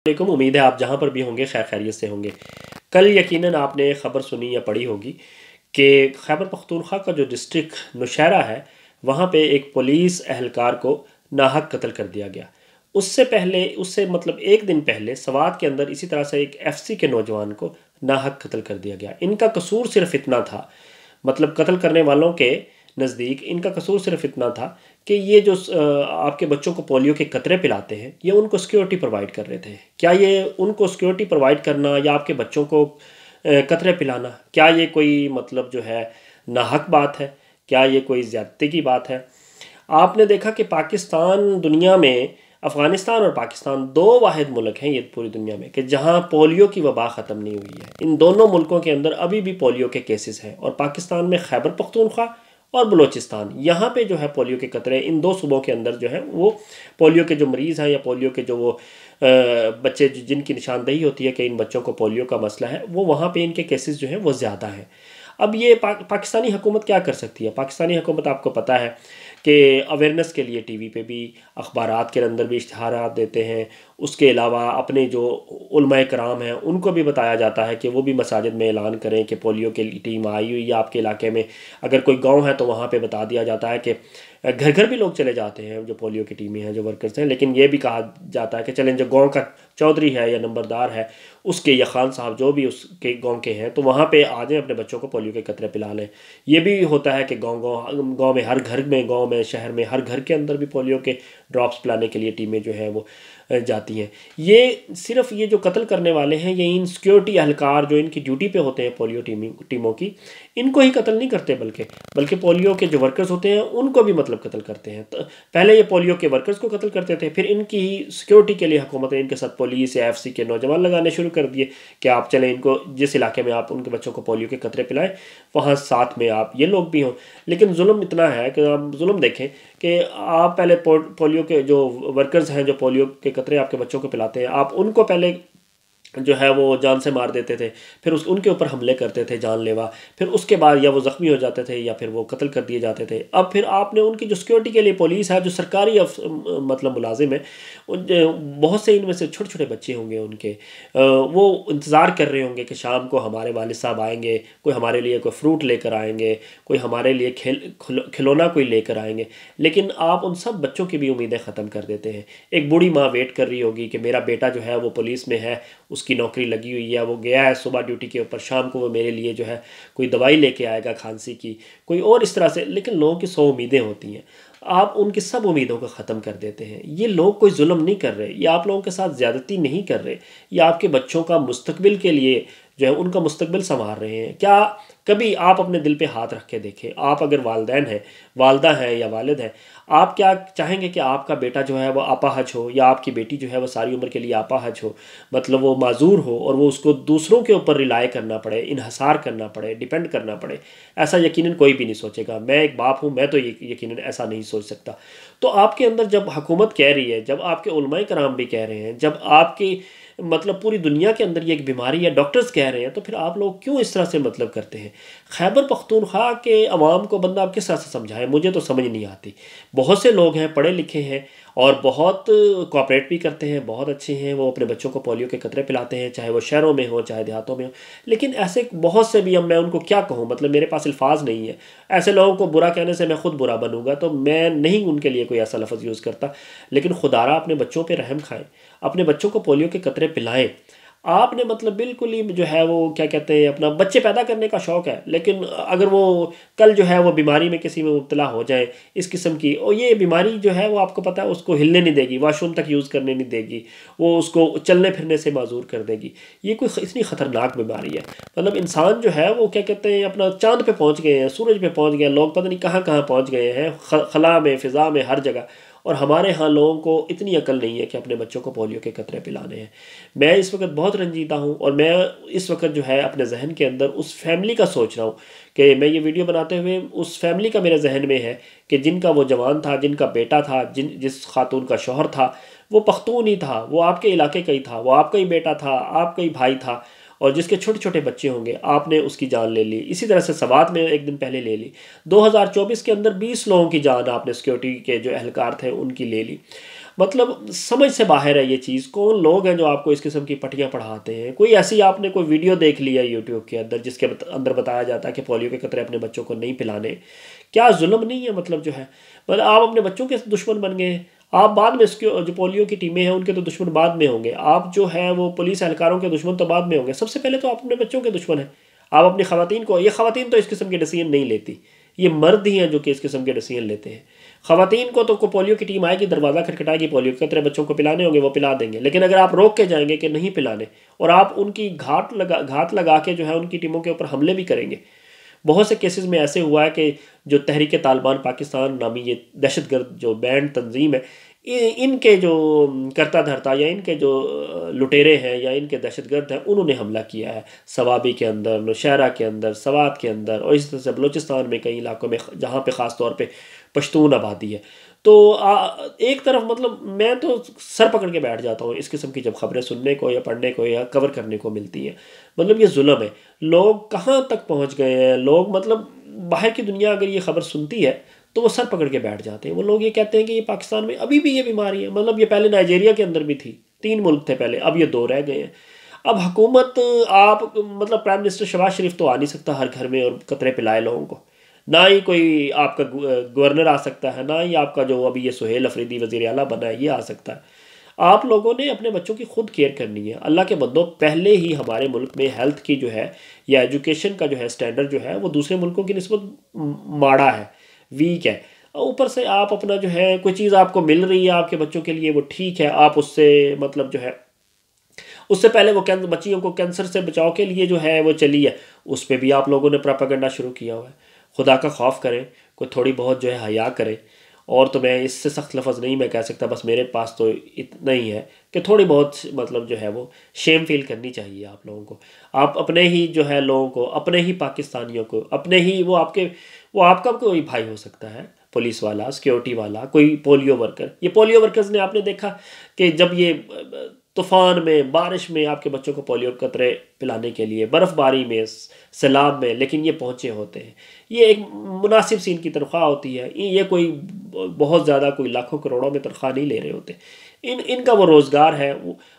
वालेकुम। उम्मीद है आप जहाँ पर भी होंगे खैर खैरियत से होंगे। कल यकीनन आपने ख़बर सुनी या पढ़ी होगी कि खैबर पख्तूनख्वा का जो डिस्ट्रिक्ट नौशहरा है वहाँ पे एक पुलिस एहलकार को नाहक कत्ल कर दिया गया। उससे पहले उससे मतलब एक दिन पहले सवात के अंदर इसी तरह से एक एफसी के नौजवान को नाहक कत्ल कर दिया गया। इनका कसूर सिर्फ इतना था, मतलब कत्ल करने वालों के नज़दीक इनका कसूर सिर्फ इतना था कि ये जो आपके बच्चों को पोलियो के कतरे पिलाते हैं ये उनको सिक्योरिटी प्रोवाइड कर रहे थे। क्या ये उनको सिक्योरिटी प्रोवाइड करना या आपके बच्चों को कतरे पिलाना, क्या ये कोई मतलब जो है नाहक बात है? क्या ये कोई ज़्यादती की बात है? आपने देखा कि पाकिस्तान दुनिया में, अफ़गानिस्तान और पाकिस्तान दो वाहिद मुल्क हैं ये पूरी दुनिया में कि जहाँ पोलियो की वबा ख़त्म नहीं हुई है। इन दोनों मुल्कों के अंदर अभी भी पोलियो के केसेस हैं और पाकिस्तान में खैबर पख्तूनख्वा और बलूचिस्तान, यहाँ पे जो है पोलियो के कतरे इन दो सूबों के अंदर जो है वो पोलियो के जो मरीज़ हैं या पोलियो के जो वो बच्चे जिनकी निशानदेही होती है कि इन बच्चों को पोलियो का मसला है, वो वहाँ पे इनके केसेस जो हैं वो ज़्यादा हैं। अब ये पाकिस्तानी हुकूमत क्या कर सकती है? पाकिस्तानी हुकूमत आपको पता है कि अवेयरनेस के लिए टीवी पे भी, अखबारात के अंदर भी इश्तिहारात देते हैं। उसके अलावा अपने जो उलमाए कराम हैं उनको भी बताया जाता है कि वो भी मसाजिद में ऐलान करें कि पोलियो की टीम आई हुई है आपके इलाके में। अगर कोई गांव है तो वहाँ पे बता दिया जाता है कि घर घर भी लोग चले जाते हैं जो पोलियो की टीमें हैं, जो वर्कर्स हैं, लेकिन ये भी कहा जाता है कि चलें जो गाँव का चौधरी है या नंबरदार है उसके या खान साहब जो भी उसके गांव के हैं तो वहाँ पे आ जाएं, अपने बच्चों को पोलियो के कतरे पिला लें। ये भी होता है कि गांव में हर घर में, गांव में, शहर में हर घर के अंदर भी पोलियो के ड्रॉप्स पिलाने के लिए टीमें जो हैं वो जाती हैं। ये सिर्फ ये जो कत्ल करने वाले हैं ये इन सिक्योरिटी एहलकार जो इनकी ड्यूटी पे होते हैं पोलियो टीमों की, इनको ही कत्ल नहीं करते बल्कि पोलियो के जो वर्कर्स होते हैं उनको भी मतलब कत्ल करते हैं। तो पहले ये पोलियो के वर्कर्स को कत्ल करते थे, फिर इनकी ही सिक्योरिटी के लिए हुकूमत ने इनके साथ पुलिस या एफसी के नौजवान लगाने शुरू कर दिए कि आप चलें, इनको जिस इलाके में आप उनके बच्चों को पोलियो के कतरे पिलाएं वहाँ साथ में आप ये लोग भी हों। लेकिन जुल्म इतना है कि आप जुल्म देखें कि आप पहले पोलियो के जो वर्कर्स हैं जो पोलियो के कतरे आपके बच्चों को पिलाते हैं, आप उनको पहले जो है वो जान से मार देते थे, फिर उनके ऊपर हमले करते थे जानलेवा, फिर उसके बाद या वो ज़ख्मी हो जाते थे या फिर वो कत्ल कर दिए जाते थे। अब फिर आपने उनकी जो सिक्योरिटी के लिए पुलिस है, जो सरकारी मतलब मुलाजिम है, बहुत से इनमें से छोटे छोटे बच्चे होंगे उनके, वो इंतज़ार कर रहे होंगे कि शाम को हमारे वालिद साहब आएंगे, कोई हमारे लिए कोई फ्रूट लेकर आएंगे, कोई हमारे लिए खिलौना कोई लेकर आएंगे। लेकिन आप उन सब बच्चों की भी उम्मीदें ख़त्म कर देते हैं। एक बूढ़ी माँ वेट कर रही होगी कि मेरा बेटा जो है वो पुलिस में है, उसकी नौकरी लगी हुई है, वो गया है सुबह ड्यूटी के ऊपर, शाम को वो मेरे लिए जो है कोई दवाई लेके आएगा खांसी की, कोई और इस तरह से। लेकिन लोगों की 100 उम्मीदें होती हैं, आप उनकी सब उम्मीदों को ख़त्म कर देते हैं। ये लोग कोई जुल्म नहीं कर रहे, ये आप लोगों के साथ ज़्यादती नहीं कर रहे, ये आपके बच्चों का मुस्तकबिल के लिए जो है उनका मुस्तकबिल संवार रहे हैं। क्या कभी आप अपने दिल पे हाथ रख के देखें, आप अगर वालदैन हैं, वालदा हैं या वालिद हैं, आप क्या चाहेंगे कि आपका बेटा जो है वो अपाहज हो या आपकी बेटी जो है वो सारी उम्र के लिए अपाहज हो, मतलब वो माजूर हो और वो उसको दूसरों के ऊपर रिलाय करना पड़े, इन्हसार करना पड़े, डिपेंड करना पड़े? ऐसा यकीनन कोई भी नहीं सोचेगा। मैं एक बाप हूँ, मैं तो यकीनन ऐसा नहीं सोच सकता। तो आपके अंदर जब हुकूमत कह रही है, जब आपके उलमाए कराम भी कह रहे हैं, जब आपकी मतलब पूरी दुनिया के अंदर ये एक बीमारी है, डॉक्टर्स कह रहे हैं, तो फिर आप लोग क्यों इस तरह से मतलब करते हैं? खैबर पख्तूनख्वा के अवाम को बंदा आप किस तरह से समझाए, मुझे तो समझ नहीं आती। बहुत से लोग हैं, पढ़े लिखे हैं और बहुत कोऑपरेट भी करते हैं, बहुत अच्छे हैं, वो अपने बच्चों को पोलियो के कतरे पिलाते हैं, चाहे वो शहरों में हो चाहे देहातों में हो। लेकिन ऐसे बहुत से भी, अब मैं उनको क्या कहूँ, मतलब मेरे पास अल्फाज नहीं है। ऐसे लोगों को बुरा कहने से मैं खुद बुरा बनूंगा, तो मैं नहीं उनके लिए कोई ऐसा लफ्ज़ यूज़ करता। लेकिन खुदारा अपने बच्चों पर रहम खाएँ, अपने बच्चों को पोलियो के कतरे पिलाएं। आपने मतलब बिल्कुल ही जो है वो क्या कहते हैं, अपना बच्चे पैदा करने का शौक़ है, लेकिन अगर वो कल जो है वो बीमारी में किसी में मुब्तला हो जाए इस किस्म की, और ये बीमारी जो है वो आपको पता है उसको हिलने नहीं देगी, वाशरूम तक यूज़ करने नहीं देगी, वो उसको चलने फिरने से माजूर कर देगी। ये कोई इतनी ख़तरनाक बीमारी है। मतलब इंसान जो है वो क्या कहते हैं अपना चाँद पे पहुँच गए हैं, सूरज पे पहुँच गए हैं, लोग पता नहीं कहाँ कहाँ पहुँच गए हैं, खला में, फ़िज़ा में, हर जगह। और हमारे यहाँ लोगों को इतनी अकल नहीं है कि अपने बच्चों को पोलियो के कतरे पिलाने हैं। मैं इस वक्त बहुत रंजीदा हूँ और मैं इस वक्त जो है अपने जहन के अंदर उस फैमिली का सोच रहा हूँ कि मैं ये वीडियो बनाते हुए उस फैमिली का मेरे जहन में है कि जिनका वो जवान था, जिनका बेटा था, जिस खातून का शौहर था वो पख्तून ही था, वो आपके इलाके का ही था, वो आपका ही बेटा था, आपका ही भाई था, और जिसके छोटे छोटे बच्चे होंगे, आपने उसकी जान ले ली। इसी तरह से सवात में एक दिन पहले ले ली। 2024 के अंदर 20 लोगों की जान आपने सिक्योरिटी के जो एहलकार थे उनकी ले ली। मतलब समझ से बाहर है ये चीज़। कौन लोग हैं जो आपको इस किस्म की पट्टियाँ पढ़ाते हैं? कोई ऐसी आपने कोई वीडियो देख लिया यूट्यूब के अंदर जिसके अंदर बताया जाता है कि पोलियो के कतरे अपने बच्चों को नहीं पिलाने? क्या जुल्म नहीं है? मतलब जो है, मतलब आप अपने बच्चों के दुश्मन बन गए हैं। आप बाद में इसके जो पोलियो की टीमें हैं उनके तो दुश्मन बाद में होंगे, आप जो है वो पुलिस एहलकारों के दुश्मन तो बाद में होंगे। सबसे पहले तो आप अपने बच्चों के दुश्मन हैं। आप अपनी खवातीन को, ये खवातीन तो इस किस्म के डिसीजन नहीं लेती, ये मर्द ही हैं जो कि इस किस्म के डिसीजन लेते हैं। खवातीन को तो को पोलियो की टीम आएगी, दरवाज़ा खटखटाएगी, पोलियो के कतरे बच्चों को पिलाने होंगे, वो पिला देंगे। लेकिन अगर आप रोक के जाएंगे कि नहीं पिलाने, और आप उनकी घात लगा के जो है उनकी टीमों के ऊपर हमले भी करेंगे। बहुत से केसेस में ऐसे हुआ है कि जो तहरीक तालिबान पाकिस्तान नामी ये दहशतगर्द जो बैंड तंजीम है, इनके जो करता धरता या इनके जो लुटेरे हैं या इनके दहशतगर्द हैं, उन्होंने हमला किया है सवाबी के अंदर, नौशहरा के अंदर, सवात के अंदर, और इस तरह से बलूचिस्तान में कई इलाकों में जहाँ पे ख़ास तौर पे पश्तून आबादी है। तो एक तरफ मतलब मैं तो सर पकड़ के बैठ जाता हूँ इस किस्म की जब खबरें सुनने को या पढ़ने को या कवर करने को मिलती हैं। मतलब ये जुल्म है। लोग कहाँ तक पहुँच गए हैं, लोग मतलब बाहर की दुनिया अगर ये खबर सुनती है तो वो सर पकड़ के बैठ जाते हैं। वो लोग ये कहते हैं कि ये पाकिस्तान में अभी भी ये बीमारी है। मतलब ये पहले नाइजीरिया के अंदर भी थी, 3 मुल्क थे पहले, अब ये 2 रह गए हैं। अब हुकूमत, आप मतलब प्राइम मिनिस्टर शहबाज शरीफ तो आ नहीं सकता हर घर में और कतरे पिलाए लोगों को, ना ही कोई आपका गवर्नर आ सकता है, ना ही आपका जो अभी ये सुहेल अफरीदी वज़ीर आला बना है ये आ सकता है। आप लोगों ने अपने बच्चों की खुद केयर करनी है। अल्लाह के बंदों, पहले ही हमारे मुल्क में हेल्थ की जो है या एजुकेशन का जो है स्टैंडर्ड जो है वो दूसरे मुल्कों की निस्बत माड़ा है, वीक है। ऊपर से आप अपना जो है कोई चीज़ आपको मिल रही है आपके बच्चों के लिए, वो ठीक है, आप उससे मतलब जो है उससे पहले वो बच्चियों को कैंसर से बचाव के लिए जो है वो चली है, उस पर भी आप लोगों ने प्रोपेगेंडा शुरू किया हुआ है। खुदा का खौफ करें, कोई थोड़ी बहुत जो है हया करें। और तो मैं इससे सख्त लफ्ज़ नहीं मैं कह सकता, बस मेरे पास तो इतना ही है कि थोड़ी बहुत मतलब जो है वो शेम फील करनी चाहिए आप लोगों को। आप अपने ही जो है लोगों को, अपने ही पाकिस्तानियों को, अपने ही वो आपका कोई भाई हो सकता है, पुलिस वाला, सिक्योरिटी वाला, कोई पोलियो वर्कर। ये पोलियो वर्कर्स ने आपने देखा कि जब ये तूफ़ान में, बारिश में आपके बच्चों को पोलियो कतरे पिलाने के लिए, बर्फ़बारी में, सैलाब में, लेकिन ये पहुँचे होते हैं। ये एक मुनासिब सी इनकी तनख्वाह होती है। ये कोई बहुत ज़्यादा कोई लाखों करोड़ों में तनख्वाह नहीं ले रहे होते। इनका वो रोज़गार है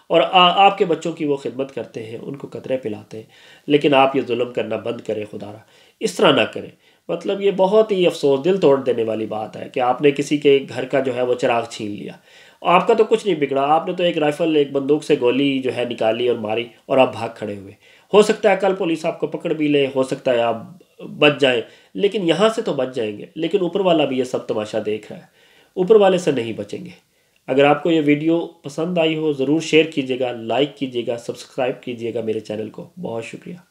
और आपके बच्चों की वो खिदमत करते हैं, उनको कतरे पिलाते हैं। लेकिन आप ये जुल्म करना बंद करें खुदारा, इस तरह ना करें। मतलब ये बहुत ही अफसोस, दिल तोड़ देने वाली बात है कि आपने किसी के घर का जो है वो चिराग छीन लिया। आपका तो कुछ नहीं बिगड़ा, आपने तो एक राइफ़ल, एक बंदूक से गोली जो है निकाली और मारी और आप भाग खड़े हुए। हो सकता है कल पुलिस आपको पकड़ भी ले, हो सकता है आप बच जाएं, लेकिन यहाँ से तो बच जाएंगे, लेकिन ऊपर वाला भी ये सब तमाशा देख रहा है, ऊपर वाले से नहीं बचेंगे। अगर आपको ये वीडियो पसंद आई हो ज़रूर शेयर कीजिएगा, लाइक कीजिएगा, सब्सक्राइब कीजिएगा मेरे चैनल को। बहुत शुक्रिया।